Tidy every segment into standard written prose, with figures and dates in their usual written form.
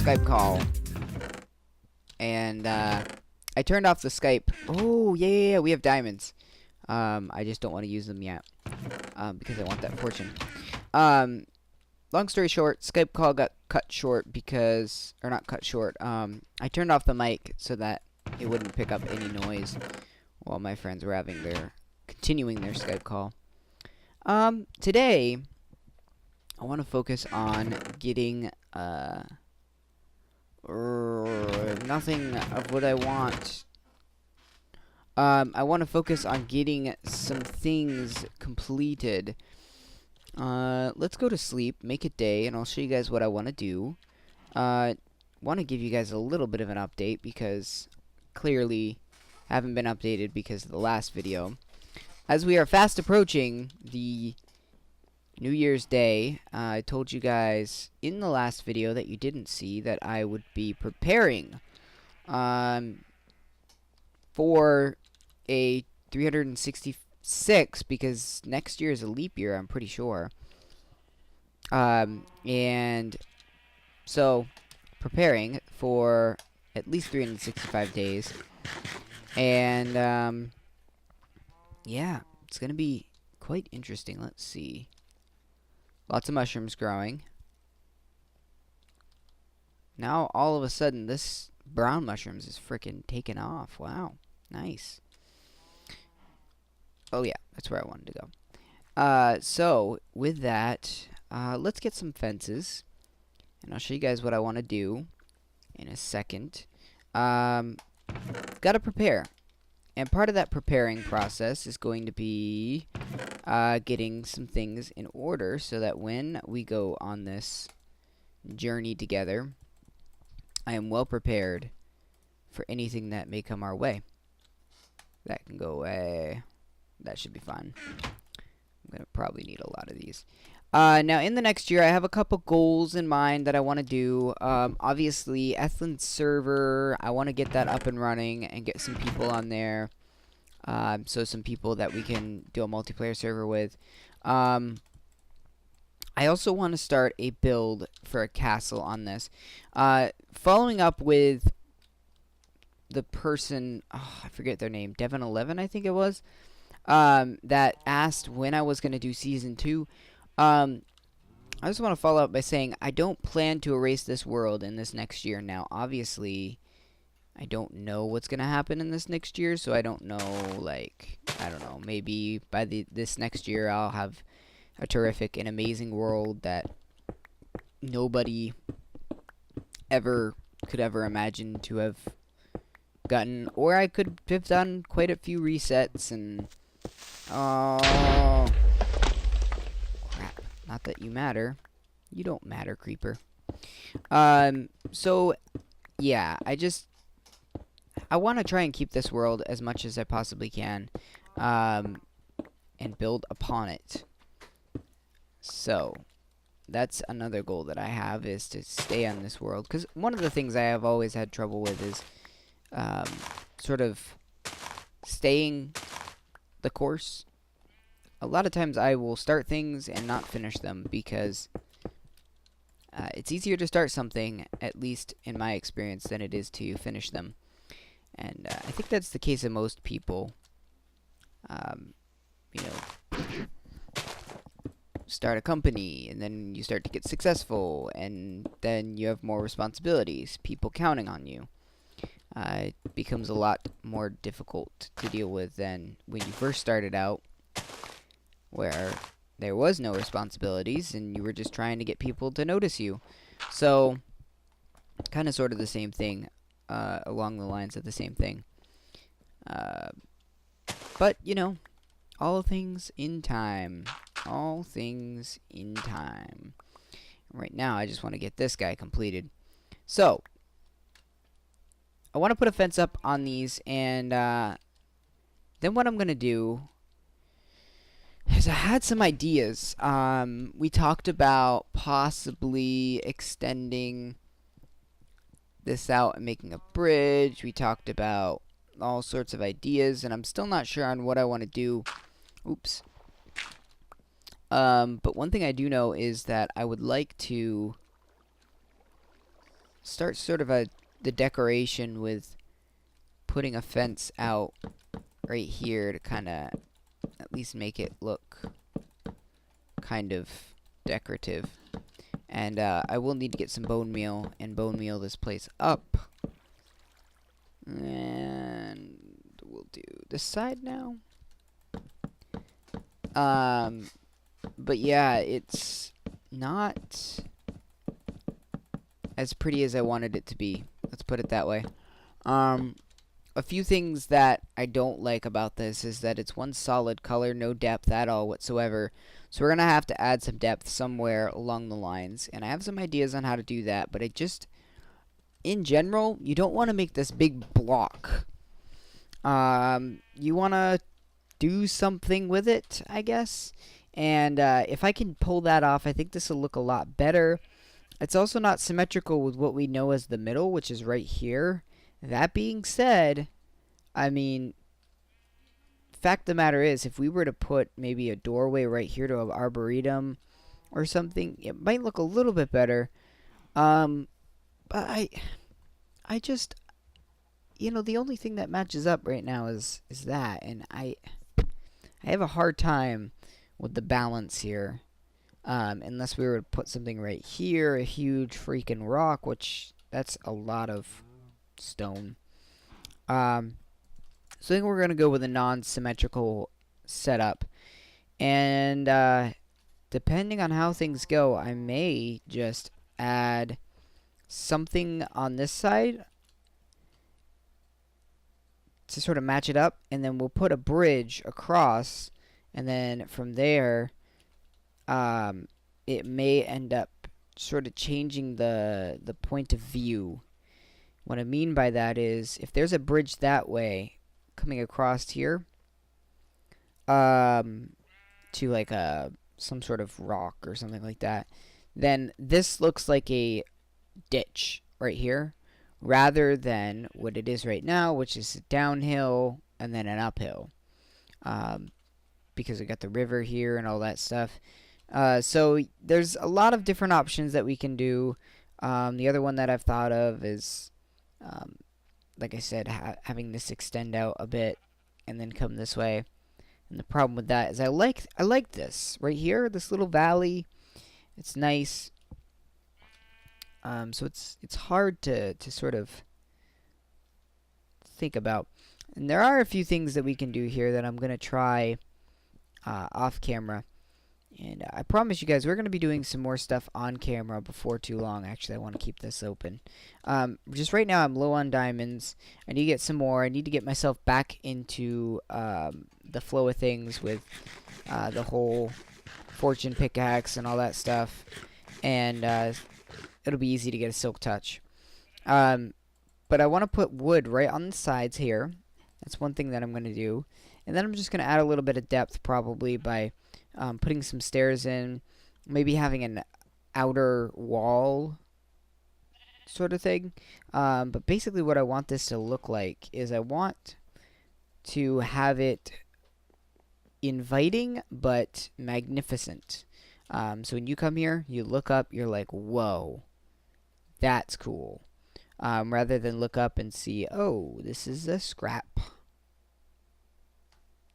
Skype call. And I turned off the Skype. Oh, yeah, we have diamonds. I just don't want to use them yet. Because I want that fortune. Long story short, Skype call got cut short because, or not cut short, I turned off the mic so that it wouldn't pick up any noise while my friends were continuing their Skype call. Today, I want to focus on getting, nothing of what I want. I want to focus on getting some things completed. Let's go to sleep, make it day, and I'll show you guys what I want to do. Want to give you guys a little bit of an update because clearly haven't been updated because of the last video. As we are fast approaching the New Year's Day, I told you guys in the last video that you didn't see that I would be preparing for a 366 because next year is a leap year, I'm pretty sure. And so preparing for at least 365 days. And yeah, it's gonna be quite interesting. Let's see. Lots of mushrooms growing. Now all of a sudden this brown mushrooms is freaking taking off. Wow, nice. Oh yeah, that's where I wanted to go. So with that, let's get some fences, and I'll show you guys what I want to do in a second. Gotta prepare, and part of that preparing process is going to be getting some things in order so that when we go on this journey together, I am well prepared for anything that may come our way. That can go away. That should be fun. I'm going to probably need a lot of these. Now, in the next year, I have a couple goals in mind that I want to do. Obviously, Ethlyn's server, I want to get that up and running and get some people on there. So some people that we can do a multiplayer server with. I also want to start a build for a castle on this. Following up with the person, oh, I forget their name, Devon11, I think it was. That asked when I was going to do Season 2. I just want to follow up by saying I don't plan to erase this world in this next year. Now, obviously, I don't know what's going to happen in this next year, so I don't know, like, I don't know, maybe by this next year I'll have a terrific and amazing world that nobody could ever imagine to have gotten, or I could have done quite a few resets and oh crap, not that you matter. You don't matter, creeper. So yeah, I want to try and keep this world as much as I possibly can, and build upon it. So that's another goal that I have, is to stay on this world, because one of the things I have always had trouble with is sort of staying the course. A lot of times I will start things and not finish them because it's easier to start something, at least in my experience, than it is to finish them. And I think that's the case of most people. You know, start a company and then you start to get successful and then you have more responsibilities, people counting on you. It becomes a lot more difficult to deal with than when you first started out, where there was no responsibilities and you were just trying to get people to notice you. So, kind of sort of the same thing, along the lines of the same thing. But, you know, all things in time. All things in time. Right now, I just want to get this guy completed. So, I want to put a fence up on these, and then what I'm going to do is I had some ideas. We talked about possibly extending this out and making a bridge. We talked about all sorts of ideas, and I'm still not sure on what I want to do. Oops. But one thing I do know is that I would like to start sort of the decoration with putting a fence out right here to kind of at least make it look kind of decorative. And I will need to get some bone meal and bone meal this place up. And we'll do this side now. But yeah, it's not as pretty as I wanted it to be. Let's put it that way. A few things that I don't like about this is that it's one solid color, no depth at all whatsoever. So we're going to have to add some depth somewhere along the lines. And I have some ideas on how to do that, but it just, in general, you don't want to make this big block. You want to do something with it, I guess. And if I can pull that off, I think this will look a lot better. It's also not symmetrical with what we know as the middle, which is right here. That being said, I mean, fact of the matter is, if we were to put maybe a doorway right here to an arboretum or something, it might look a little bit better. But I just, you know, the only thing that matches up right now is that, and I have a hard time with the balance here. Unless we were to put something right here, a huge freaking rock, which that's a lot of stone. So I think we're going to go with a non-symmetrical setup. And depending on how things go, I may just add something on this side to sort of match it up. And then we'll put a bridge across. And then from there, it may end up sort of changing the point of view. What I mean by that is, if there's a bridge that way coming across here, to like some sort of rock or something like that, then this looks like a ditch right here, rather than what it is right now, which is downhill and then an uphill, because we got the river here and all that stuff. So there's a lot of different options that we can do. The other one that I've thought of is, like I said, having this extend out a bit and then come this way. And the problem with that is I like this right here, this little valley. It's nice. So it's hard to sort of think about. And there are a few things that we can do here that I'm gonna try off camera. And I promise you guys, we're going to be doing some more stuff on camera before too long. Actually, I want to keep this open. Just right now, I'm low on diamonds. I need to get some more. I need to get myself back into the flow of things with the whole fortune pickaxe and all that stuff. And it'll be easy to get a silk touch. But I want to put wood right on the sides here. That's one thing that I'm going to do. And then I'm just going to add a little bit of depth probably by putting some stairs in, maybe having an outer wall sort of thing. But basically what I want this to look like is I want to have it inviting but magnificent. So when you come here, you look up, you're like, whoa, that's cool. Rather than look up and see, oh, this is a scrap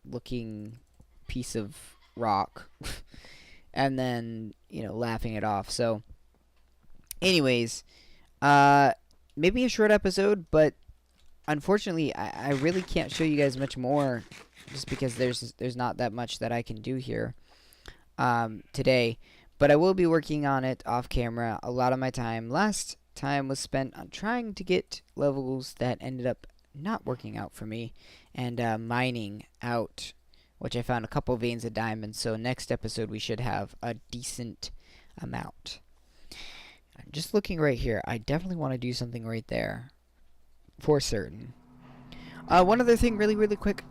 looking piece of rock and then, you know, laughing it off. So anyways, maybe a short episode, but unfortunately I really can't show you guys much more just because there's not that much that I can do here today. But I will be working on it off camera. A lot of my time last time was spent on trying to get levels that ended up not working out for me, and mining out, which I found a couple veins of diamonds. So next episode we should have a decent amount. I'm just looking right here. I definitely want to do something right there for certain. One other thing really quick.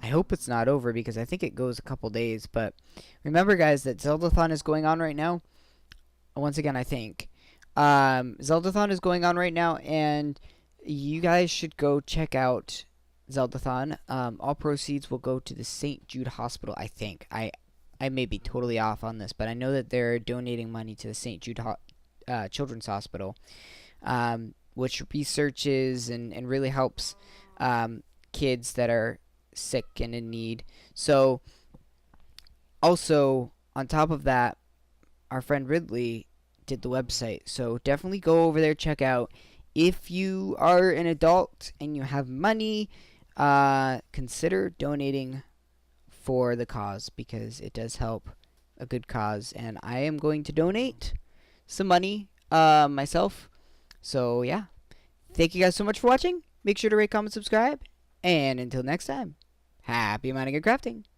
I hope it's not over because I think it goes a couple days, but remember guys that Zeldathon is going on right now. Once again, I think Zeldathon is going on right now, and you guys should go check out Zeldathon. All proceeds will go to the St. Jude Hospital, I think. I may be totally off on this, but I know that they're donating money to the St. Jude Children's Hospital. which researches and really helps kids that are sick and in need. So also on top of that, our friend Ridley did the website. So definitely go over there, check out. If you are an adult and you have money, consider donating for the cause, because it does help a good cause. And I am going to donate some money myself. So yeah, thank you guys so much for watching. Make sure to rate, comment, subscribe, and until next time, happy mining and crafting.